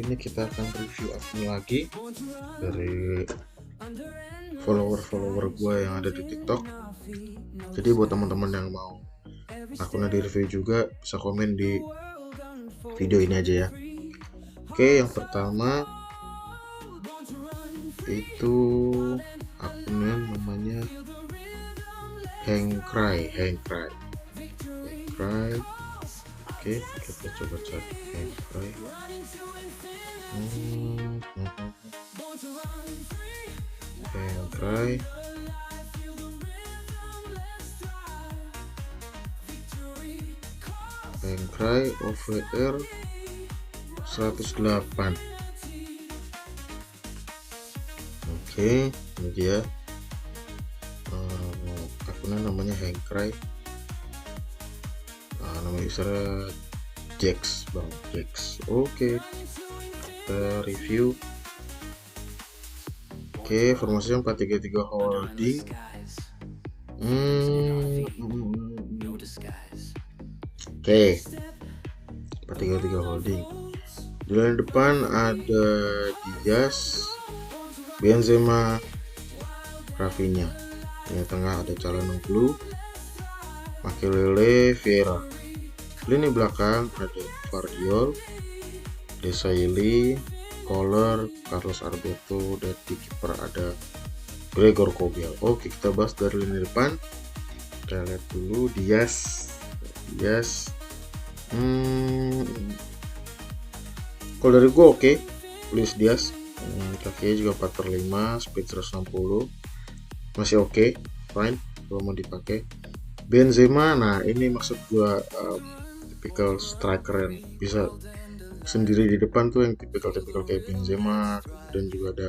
Kali ini kita akan review akun lagi dari follower gue yang ada di TikTok. Jadi buat teman-teman yang mau akunnya di review juga bisa komen di video ini aja ya. Oke, yang pertama itu akunnya namanya Hengcry. Oke, kita coba cari Hengcry. Hengcry OVR 108. Oke, ini dia akunnya namanya Hengcry. Nama user Jax, Bang Jax. Oke, kita review. Oke, formasinya 433 holding. Oke, 433 holding. Di lini depan ada Diaz, Benzema, Rafinha. Di tengah ada Calhanoglu, Makelele, Vieira. Lini belakang ada Gvardiol, Desailly, Kohler, Carlos Alberto, dan di kiper ada Gregor Kobel. Oke, kita bahas dari lini depan. Kita lihat dulu Diaz. Kalau dari gue oke, Luis Diaz. Kakinya juga 4/5, speed 160, masih oke, fine kalau mau dipakai. Benzema, nah ini maksud gue tipikal striker yang bisa sendiri di depan tuh, yang tipikal kayak Benzema. Dan juga ada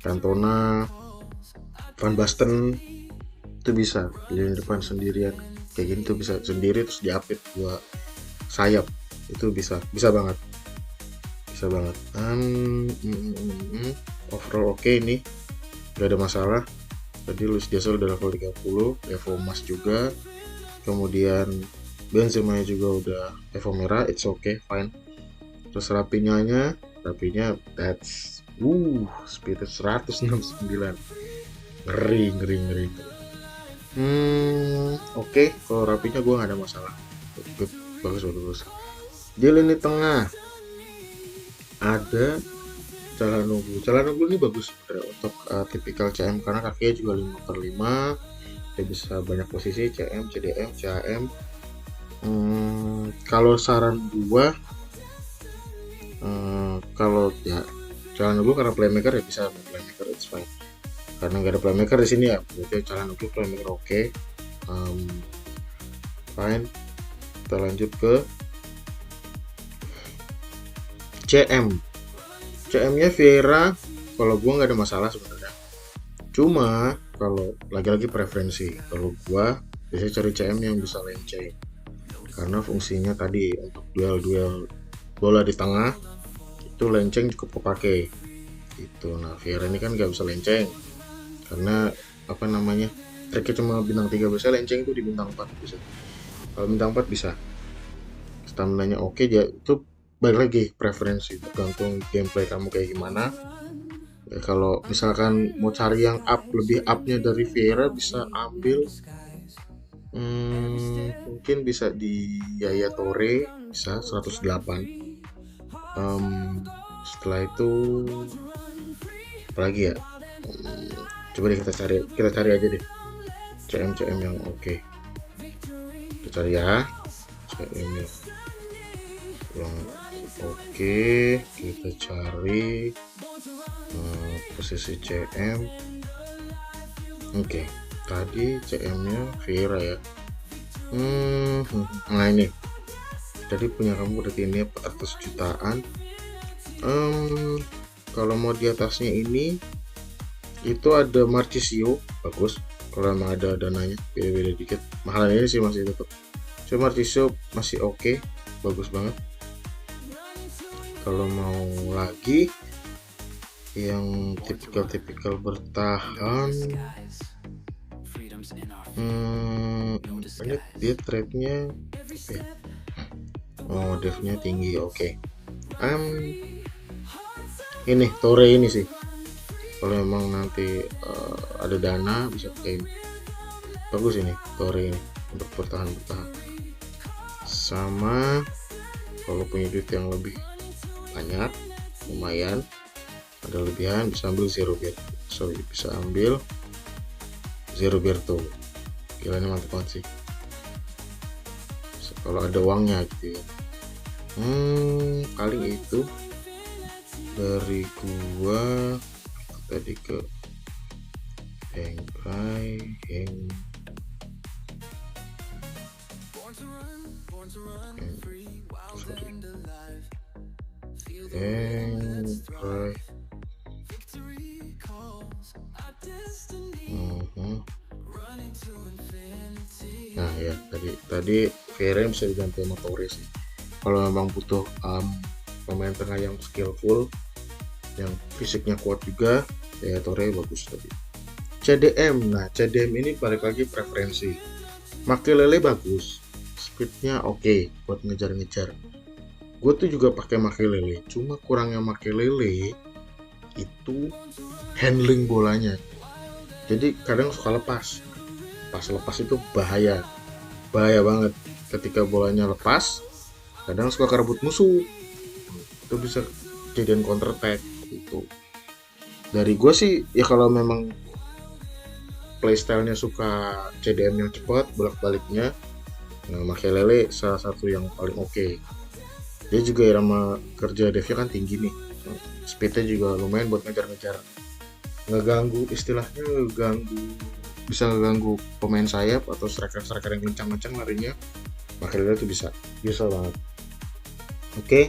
Cantona, Van Basten, itu bisa di depan sendirian kayak gini tuh, bisa sendiri terus diapit dua sayap, itu bisa banget. Overall oke, ini gak ada masalah. Tadi Luis Diaz udah level 30, Evo Mas juga, kemudian Benzema juga udah Evo merah, it's okay, fine. Terus Rafinha that's speed 169, ngeri. Oke, kalau Rafinha gue gak ada masalah, bagus. Di lini tengah ada Calhanoglu ini bagus untuk tipikal CM karena kakinya juga 5/5, dia bisa banyak posisi, CM, CDM, CAM. Kalau saran gua, kalau ya Calhanoglu karena playmaker ya bisa playmaker, it's fine. Karena nggak ada playmaker di sini ya, berarti Calhanoglu playmaker oke. Fine. Kita lanjut ke CM-nya Vieira. Kalau gua nggak ada masalah sebenarnya, cuma kalau lagi-lagi preferensi, kalau gua biasanya cari CM yang bisa lenceng karena fungsinya tadi untuk duel bola di tengah itu lenceng cukup kepake gitu. Nah, Vieira ini kan nggak bisa lenceng karena triknya cuma bintang 3, bisa lenceng itu di bintang 4 bisa. Kalau bintang 4 bisa, stamina-nya oke, dia itu balik lagi preferensi, tergantung gameplay kamu kayak gimana ya. Kalau misalkan mau cari yang lebih upnya dari Vieira, bisa ambil mungkin bisa di Yaya Toure, bisa 108. Setelah itu apalagi ya, coba deh kita cari aja deh CM yang oke. Kita cari ya CM yang oke, kita cari posisi CM. Oke, tadi CM-nya Vieira ya. Nah ini tadi punya kamu udah ini 400 jutaan. Kalau mau di atasnya ini itu ada Marchisio, bagus kalau emang ada dananya, beda dikit, mahalan ini sih masih tetap. So Marchisio masih oke, bagus banget. Kalau mau lagi yang tipikal bertahan, ini dia trade-nya devnya tinggi, oke. Ini Torre ini sih, kalau memang nanti ada dana bisa pakai ini. Bagus ini Torre ini untuk bertahan. Sama kalau punya duit yang lebih banyak, lumayan ada lebihan, bisa ambil bisa ambil Zero Berto. Gila, ini mantap banget sih kalau ada uangnya gitu ya. Paling itu dari gua tadi ke Hengkai Hengkai. Nah ya, tadi Vera bisa diganti sama Torres sih. Kalau memang butuh pemain tengah yang skillful, yang fisiknya kuat juga, ya Torres bagus tadi. CDM, nah CDM ini balik lagi preferensi. Makelele bagus, speednya oke buat ngejar-ngejar. Gue tuh juga pakai Makelele, cuma kurangnya Makelele itu handling bolanya. Jadi kadang suka lepas. Pas lepas itu bahaya banget. Ketika bolanya lepas, kadang suka kerebut musuh. Itu bisa jadian counter attack gitu. Dari gue sih ya, kalau memang playstylenya suka CDM yang cepat bolak-baliknya, nah Makelele salah satu yang paling oke. Dia juga irama kerja devnya kan tinggi nih, speednya juga lumayan buat ngejar-ngejar, ngeganggu, istilahnya bisa ngeganggu pemain sayap atau striker yang kencang-kencang larinya. Makelele itu bisa banget. Oke,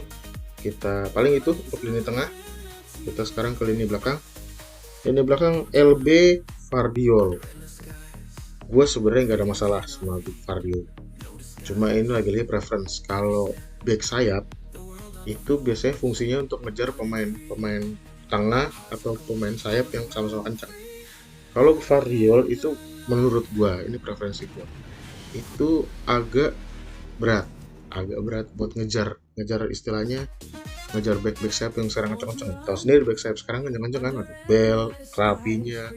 kita paling itu untuk lini tengah. Kita sekarang ke lini belakang. Lini belakang LB Vardiol. Gue sebenarnya nggak ada masalah sama Vardiol, cuma ini lagi preference. Kalau back sayap itu biasanya fungsinya untuk ngejar pemain tengah atau pemain sayap yang sama-sama kencang. Kalau Vardiol itu menurut gua, ini preferensi gua, itu agak berat buat ngejar istilahnya, ngejar back sayap yang sekarang kenceng-kenceng. Tahu sendiri back sayap sekarang kenceng-kenceng kan, ada Bell, Rapinya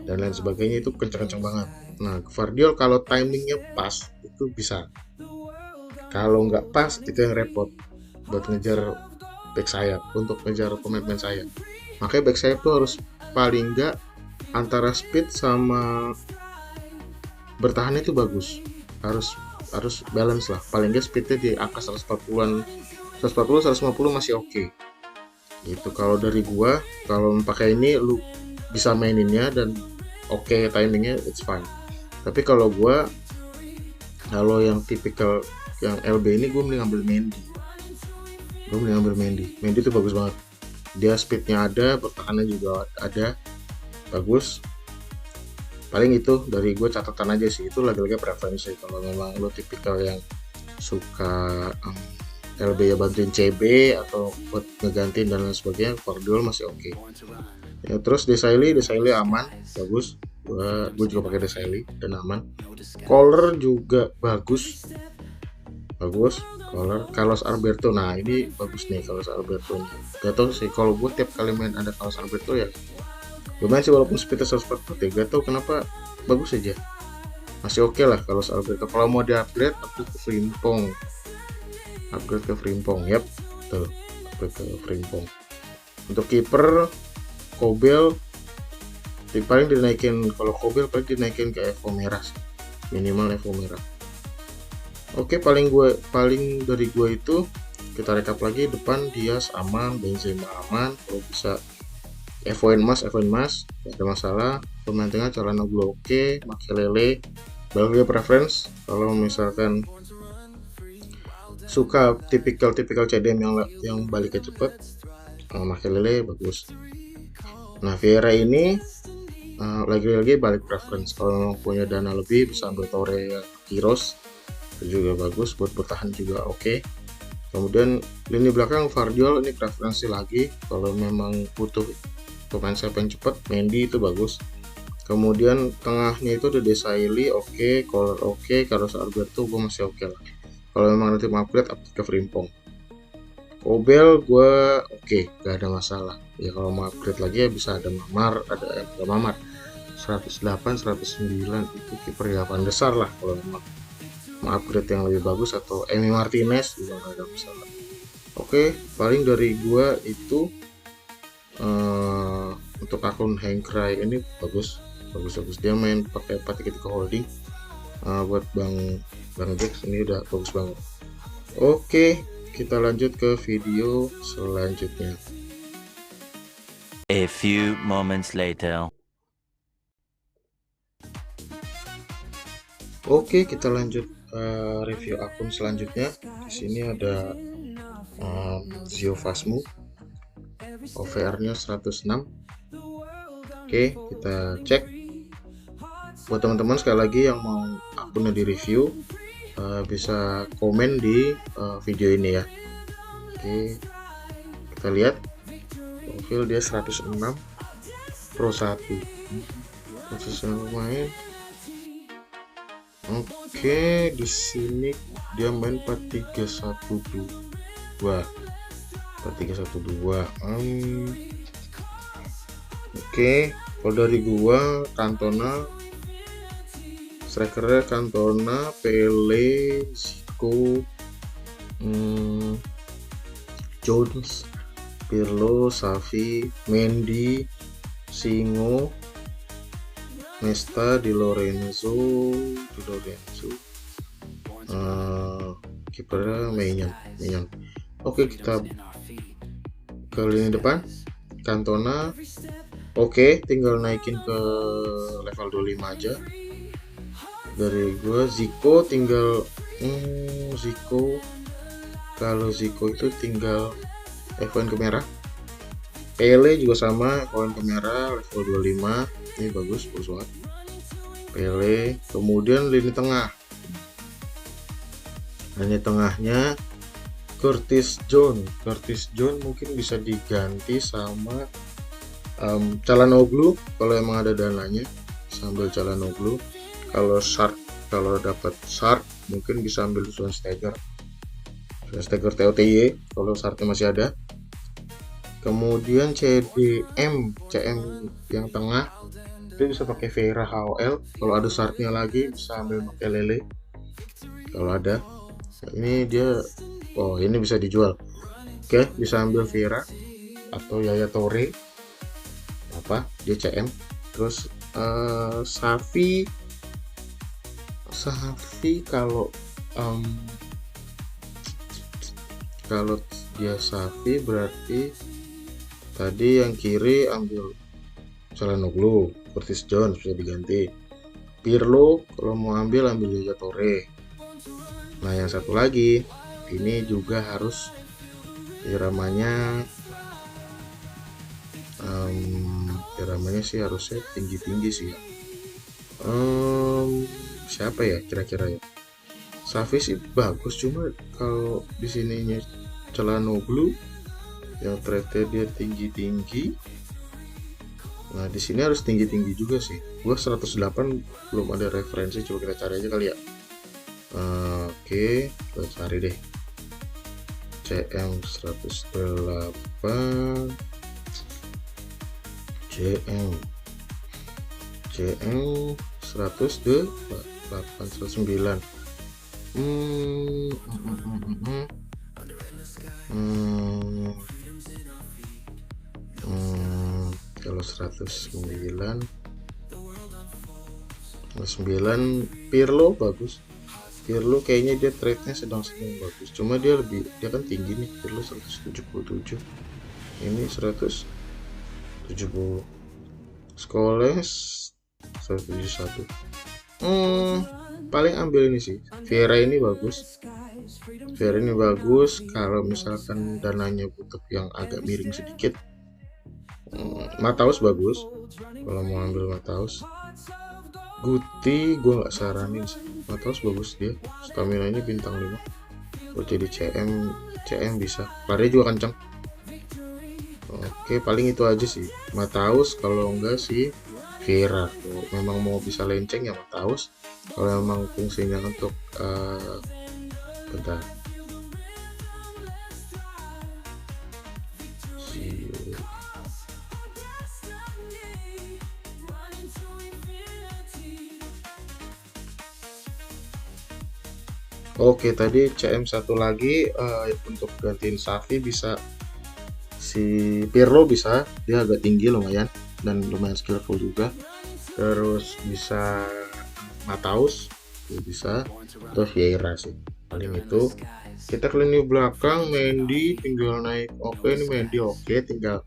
dan lain sebagainya, itu kenceng-kenceng banget. Nah, Vardiol kalau timingnya pas itu bisa. Kalau nggak pas itu yang repot buat ngejar back sayap, untuk ngejar pemain sayap. Makanya back sayap tuh harus paling nggak antara speed sama bertahan itu bagus, harus balance lah. Paling nggak speednya di angka 140-an, 150 masih oke. Gitu. Kalau dari gua, kalau pakai ini lu bisa maininnya dan oke timingnya, it's fine. Tapi kalau yang tipikal yang LB ini, gue mending ambil Mendy. Mendy itu bagus banget, dia speednya ada, pertahanannya juga ada, bagus. Paling itu dari gue, catatan aja sih, itu lagi-lagi preferensi. Kalau memang lo tipikal yang suka LB ya bantuin CB atau buat ngegantiin dan lain sebagainya, Vardiol masih oke. Ya, terus Desailly aman, bagus. Gue juga pakai Desailly dan aman. Collar juga bagus. Collar. Carlos Alberto, nah ini bagus nih Carlos Alberto nih. Gak tau sih, kalau gue tiap kali main ada Carlos Alberto ya lumayan sih, walaupun speednya 140, gak tau kenapa bagus aja, masih oke lah Carlos Alberto. Kalau mau di-upgrade, upgrade ke Frimpong, yep, tuh, upgrade ke Frimpong. Untuk kiper Kobel paling dinaikin, kalau Kobel paling dinaikin ke Evo merah sih, minimal Evo merah. Oke, paling dari gue itu, kita rekap lagi. Depan Diaz aman, Benzema aman, kalau bisa Evoin Mas, gak ada masalah. Pemain tengah Calhanoglu oke, Makelele balik preference. Kalau misalkan suka tipikal CDM yang baliknya cepet, Makelele bagus. Nah, Vieira ini lagi-lagi balik preference. Kalau punya dana lebih bisa ambil Torre, Kiros, itu juga bagus buat bertahan juga oke. Kemudian lini belakang Vardiol ini preferensi lagi. Kalau memang butuh pemain sayap yang cepat, Mendy itu bagus. Kemudian tengahnya itu ada Desailly oke, Collar oke, Carlos Alberto gue masih oke lah. Kalau memang nanti upgrade ke Frimpong. Kobel gue oke, gak ada masalah ya. Kalau mau upgrade lagi ya bisa ada Mamar, ada Mamar 108 109 itu kiper ya Desar lah. Kalau memang mau upgrade yang lebih bagus atau Emi Martinez juga gak ada masalah. Oke, paling dari gua itu untuk akun Hank Cry ini bagus dia main pakai 4-3 holding. Buat Bang Jax ini udah bagus banget. Oke, kita lanjut ke video selanjutnya. A few moments later. Oke, kita lanjut review akun selanjutnya. Di sini ada Zio Fasmu, OVR-nya 106. Oke, kita cek. Buat teman-teman sekali lagi yang mau akunnya di review, bisa komen di video ini ya. Oke, kita lihat profil dia 106 Pro 1 proses main. Oke, di sini dia main 4-3-1-2. 4-3-1-2. Oke, kalau dari gua Cantona, strikernya Cantona, Pele, Zico, Jones, Pirlo, Xavi, Mendy, Singo, Nesta, Di Lorenzo, kipernya Maignan. Oke, kita ke lini depan. Cantona oke, tinggal naikin ke level 25 aja. Dari gua Zico tinggal kalau Zico itu tinggal koin ke merah. Pele juga sama, koin ke merah level 25. Ini bagus banget Pele. Kemudian lini tengahnya Curtis Jones mungkin bisa diganti sama Calhanoglu kalau emang ada dananya, sambil Calhanoglu. Kalau dapat Shark mungkin bisa ambil Schweinsteiger TOTY kalau Sharknya masih ada. Kemudian CM yang tengah itu bisa pakai Vera HOL. Kalau ada Sharknya lagi bisa ambil pakai Lele kalau ada. Ini dia ini bisa dijual. Oke, bisa ambil Vera atau Yaya Toure dia CM. Terus Xavi kalau dia Xavi berarti tadi yang kiri ambil Calhanoglu, Curtis Jones bisa diganti. Pirlo kalau mau ambil Yaya Toure. Nah, yang satu lagi ini juga harus iramanya sih harusnya tinggi sih ya. Siapa ya kira-kira ya? Xavi sih bagus, cuma kalau di sininya Calhanoglu yang trade dia tinggi. Nah, di sini harus tinggi juga sih. Gua 108 belum ada referensi, coba kita cari aja kali ya. Oke, kita cari deh. CM 108 CM 108 109. Kalau 109 Pirlo bagus. Pirlo kayaknya dia trade-nya sedang bagus, cuma dia kan tinggi nih. Pirlo 177, ini 170. Scholes 171. Paling ambil ini sih, Vieira ini bagus. Kalau misalkan dananya butuh yang agak miring sedikit. Mataus bagus kalau mau ambil Mataus. Guti gue nggak saranin sih. Mataus bagus, dia stamina nya bintang 5. Kalau jadi CM bisa, lari juga kencang. Oke, paling itu aja sih. Mataus, kalau enggak sih Vieira. Kalau memang mau bisa lenceng ya Mataus. Kalau memang fungsinya untuk bentar. Oke, tadi CM satu lagi untuk gantiin Xavi bisa si Pirlo, bisa dia agak tinggi lumayan dan lumayan skillful juga. Terus bisa Mataus bisa, terus Vieira sih paling itu. Kita ke lini belakang, Mendy tinggal naik. Oke, ini Mendy oke, tinggal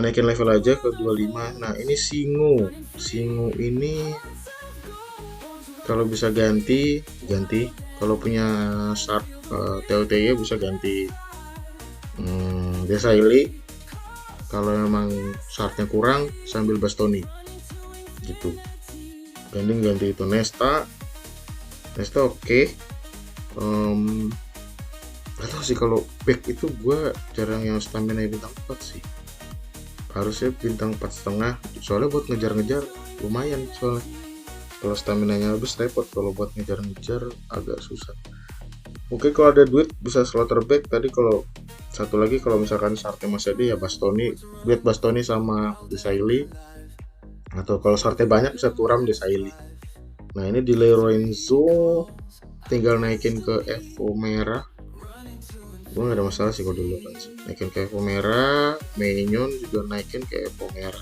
naikin level aja ke 25. Nah, ini Singu ini kalau bisa ganti, kalau punya sharp TOTY bisa ganti Desailly. Kalau memang sharpnya kurang sambil Bastoni gitu. Ganti itu Nesta oke. Gak tau sih, kalau back itu gue jarang yang stamina bintang 4 sih, harusnya bintang 4,5, soalnya buat ngejar-ngejar lumayan, soalnya kalau stamina nya habis repot, kalau buat ngejar-ngejar agak susah. Mungkin kalau ada duit bisa slaughter back. Tadi kalau satu lagi, kalau misalkan sharpnya masih ada ya Bastoni, duit Bastoni sama Desailly, atau kalau sharpnya banyak bisa Turam Desailly. Nah, ini di Lorenzo tinggal naikin ke Evo merah. Gue gak ada masalah sih kalau dulu kan, naikin ke Evo merah. Maignan juga naikin ke Evo merah.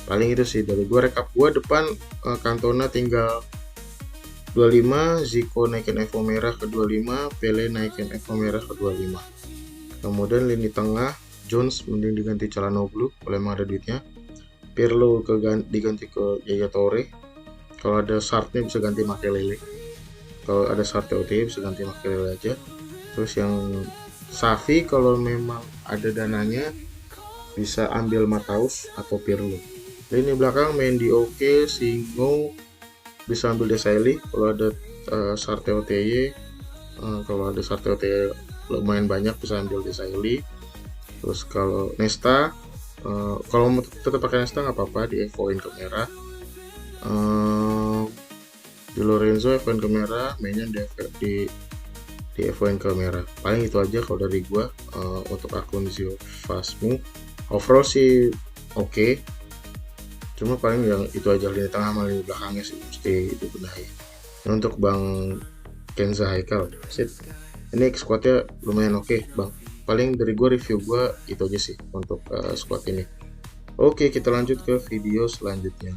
Paling itu sih dari gue. Rekap gue depan, Cantona tinggal 25, Zico naikin Evo merah ke 25, Pele naikin Evo merah ke 25. Kemudian lini tengah, Jones mending diganti Calhanoglu kalau emang ada duitnya. Pirlo diganti ke Yaya Toure. Kalau ada sharpnya bisa ganti Makelele. Kalau ada sharp TOT bisa ganti Makelele aja. Terus yang Xavi kalau memang ada dananya bisa ambil Mataus atau Pirlo. Lini belakang Mendy oke, Singo bisa ambil Desailly kalau ada sharp TOTY. Kalau ada sharp TOTY lumayan banyak bisa ambil Desailly. Terus kalau Nesta, kalau mau tetap pakai Nesta nggak apa-apa, di Evoin ke merah. Di Lorenzo Evoin ke merah, mainnya di Evoin ke merah. Paling itu aja kalau dari gua untuk akun Zio Fasmu. Overall sih oke. Cuma paling yang itu aja, lini tengah sama lini belakangnya sih mesti dibenahi. Nah, untuk Bang Kenza Haikal, sip. Ini squadnya lumayan oke, Bang. Paling dari gue, review gue itu aja sih untuk squad ini. Oke, kita lanjut ke video selanjutnya.